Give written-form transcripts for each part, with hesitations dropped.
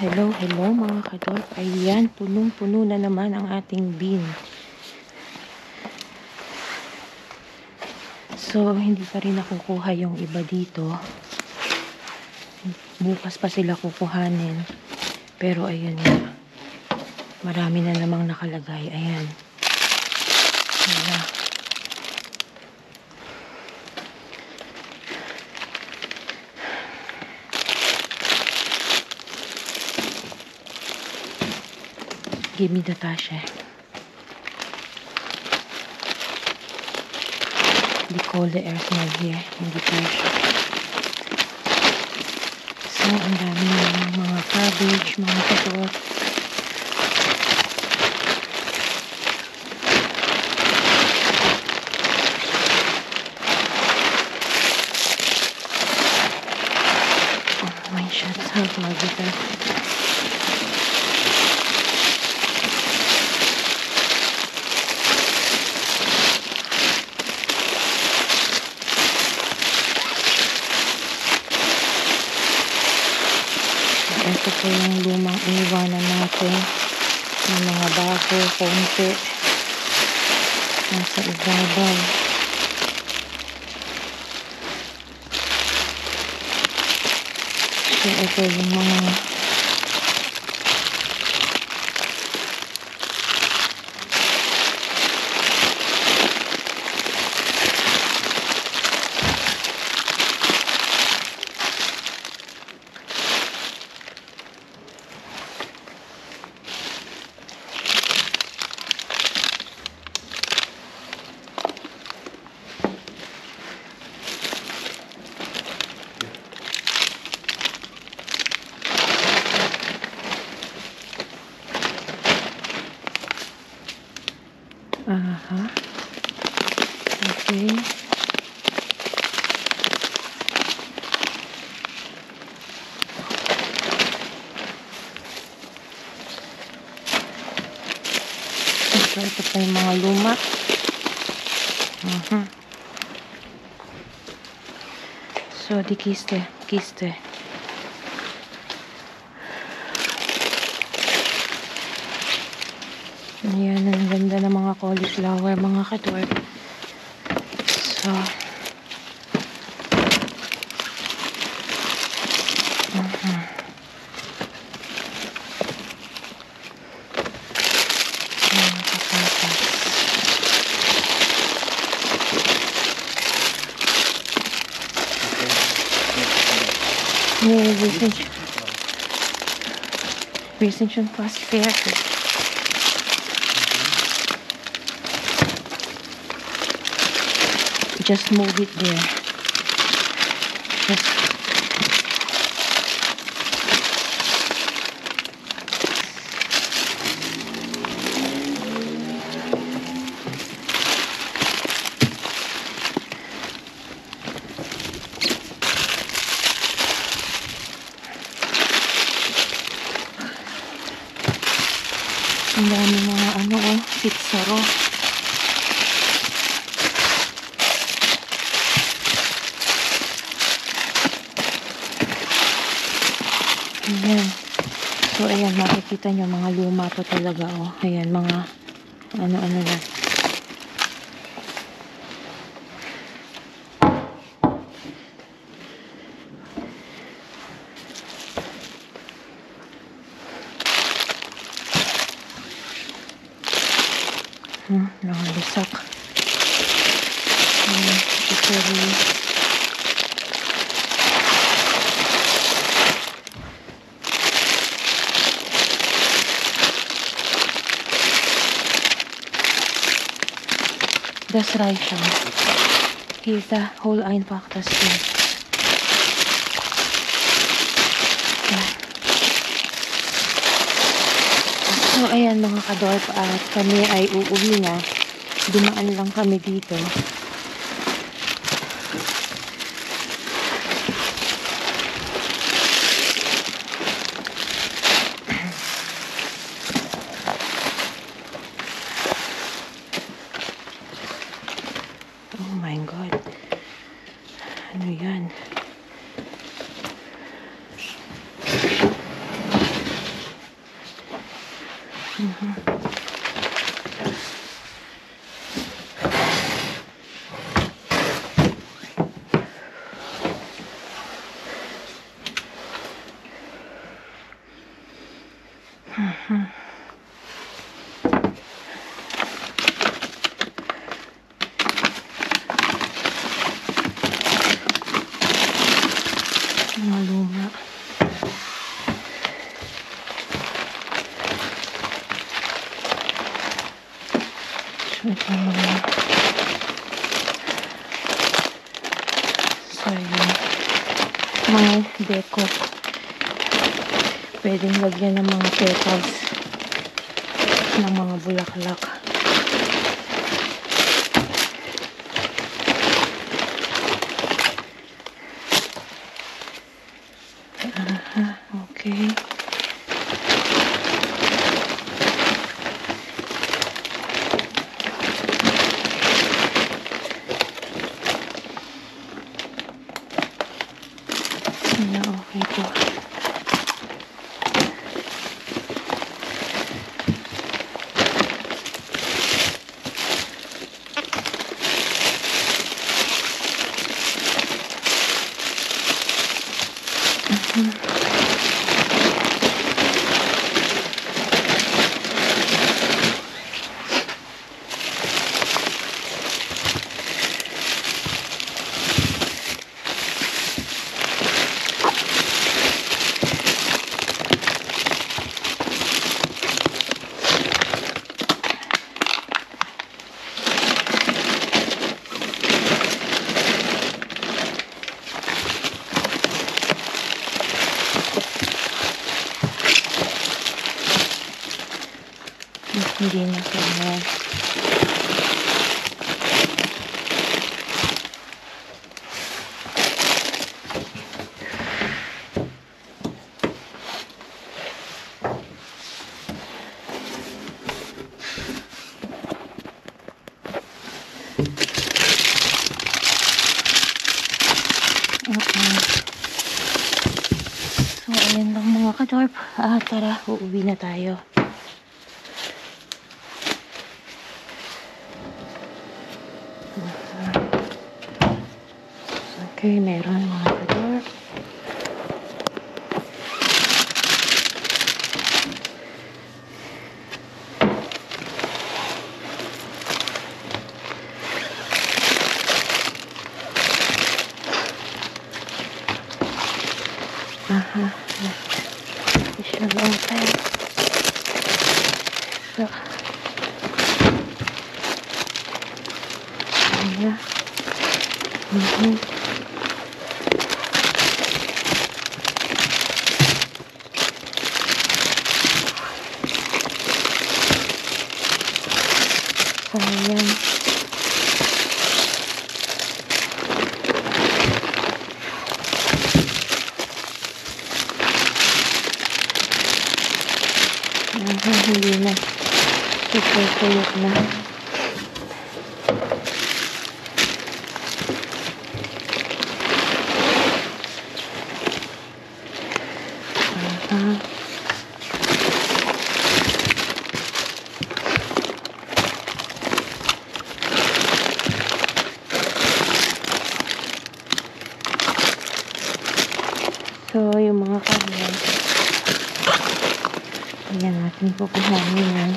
Hello mga kadorp. Ayan, punong-puno na naman ang ating bin. So, hindi pa rin nakukuha yung iba dito. Bukas pa sila kukuhanin. Pero ayan na. Marami na namang nakalagay. Ayan. Ayan. Give me the tasha. They call the air smell here in the tasha. So, ang dami ng mga cabbage, mga kadorp. Oh, my shots have magita. Ito po yung lumang iniwanan natin ng mga bago, konti nasa ibabaw. So ito yung mga okay. Ito pa yung mga luma. So, di kiste. Ayan, ang ganda ng mga cauliflower, mga kadorp. So, wir sind schon fast fertig. Just move it there. Just ang dami mga pitsaro. Ayan. So, ayan, makikita nyo, mga luma to talaga, oh. Ayan, mga, ano lang. Nakalisak. Ayan, chichari. Das reicht schon. Hier ist der hol einfach das hier. Ja. So, ayan mga kadorp, at kami ay uuwi na. Dumaan lang kami dito. Oh my God. Ano yan? Ito mga so yun, mga deco. Pwedeng lagyan ng mga petals ng mga bulaklak. Okay. Okay po. Hindi na kaya. So, ayan lang mga kadorp. Tara, uuwi na tayo. Okay, meron mga kadorp. Additional long time. So, ayan. Ayan. Hindi na. Super kuyot na. So, yung mga kanya, ayan natin pupuhanin yan.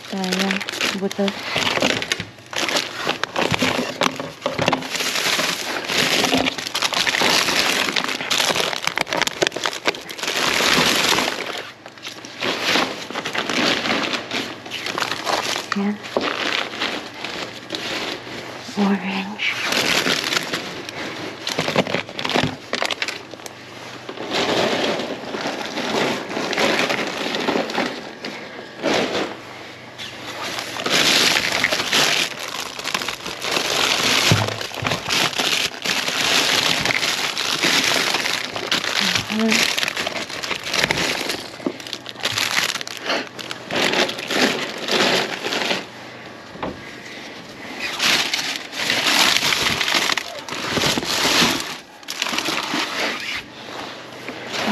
Sayang, butas. Yan. Orange.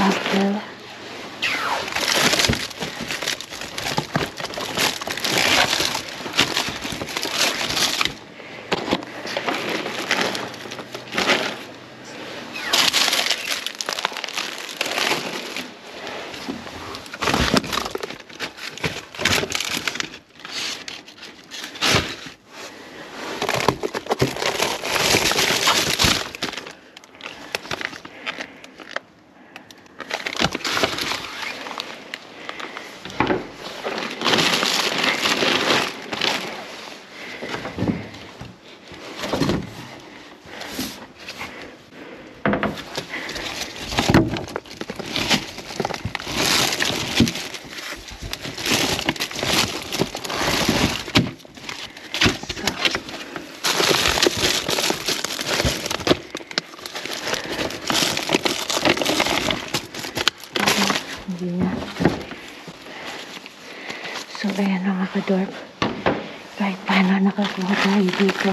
Apple. So, ayan mga kadorp. Kahit paano nakakuha tayo dito.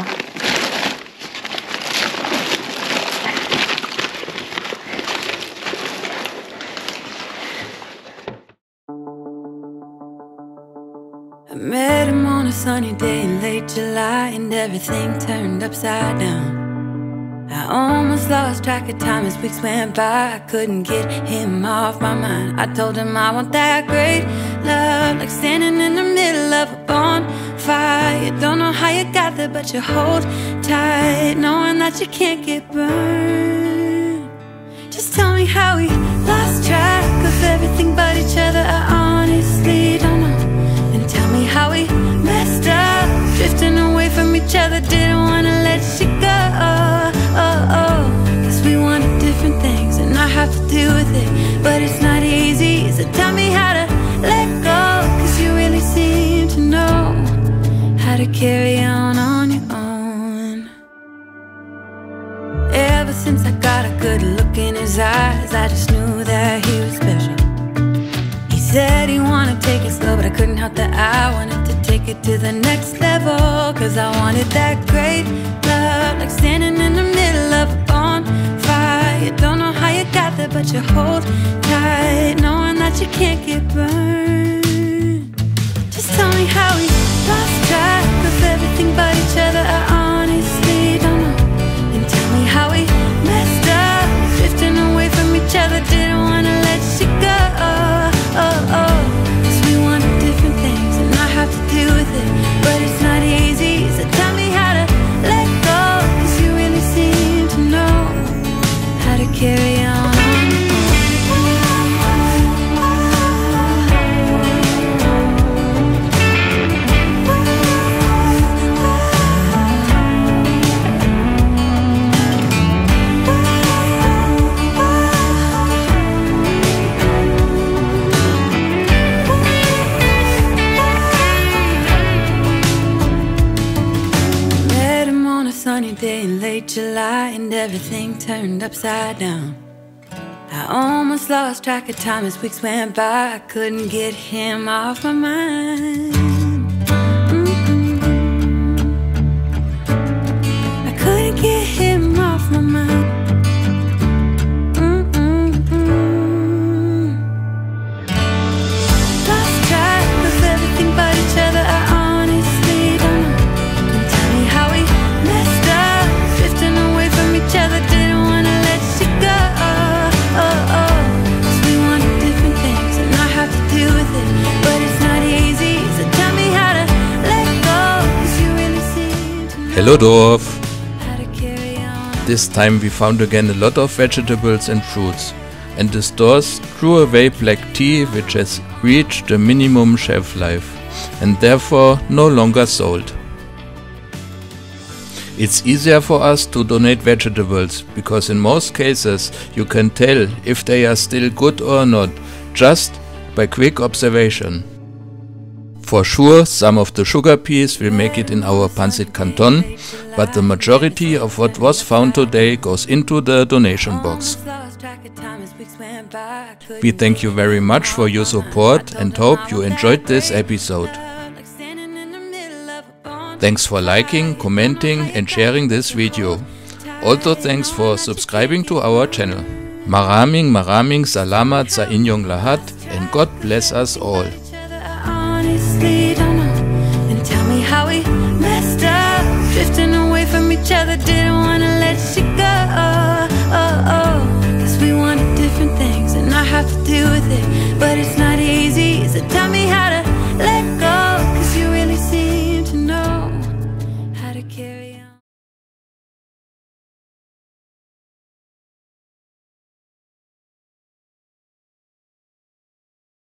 I met him on a sunny day in late July, and everything turned upside down. I almost lost track of time as weeks went by. I couldn't get him off my mind. I told him I want that great love, like standing in the middle of a bonfire. You don't know how you got there, but you hold tight, knowing that you can't get burned. Just tell me how we lost track of everything but each other. I honestly don't know. And tell me how we messed up, drifting away from each other. Didn't wanna let you go. Cause we wanted different things, and I have to deal with it, but it's not easy. So tell me how to let go, cause you really seem to know how to carry on your own. Ever since I got a good look in his eyes, I just knew that he was special. He said he wanted to take it slow, but I couldn't help that I wanted to take it to the next level. Cause I wanted that great love, like standing in the middle of a bonfire. You don't know how you got there, but you hold tight, knowing that you can't get burned. Just tell me how we lost track of everything but each other. I honestly don't know. And tell me how we messed up, drifting away from each other. Didn't wanna let you go. Cause we wanted different things, and I have to deal with it, but it's not easy. So tell me how to let go, cause you really seem to know how to carry on. Sunny day in late July, and everything turned upside down. I almost lost track of time as weeks went by. I couldn't get him off my mind. I couldn't get him off my mind. Lost track of everything but each other. I honestly don't know. And tell me how we messed up, drifting away from each other. Didn't wanna let you go. Cause we wanted different things, and I have to deal with it, but it's not easy. So tell me how to let go, cause you really seem to know. Hello Dorf! How to carry on. This time we found again a lot of vegetables and fruits, and the stores threw away black tea which has reached the minimum shelf life and therefore no longer sold. It's easier for us to donate vegetables, because in most cases you can tell if they are still good or not, just by quick observation. For sure, some of the sugar peas will make it in our PANSIT canton, but the majority of what was found today goes into the donation box. We thank you very much for your support and hope you enjoyed this episode. Thanks for liking, commenting and sharing this video. Also thanks for subscribing to our channel. Maraming salamat sa inyong lahat, and God bless us all. Honestly don't know. And tell me how we messed up, drifting away from each other. Didn't wanna let you go. Cause we wanted different things, and I have to deal with it, but it's not easy. So tell me how to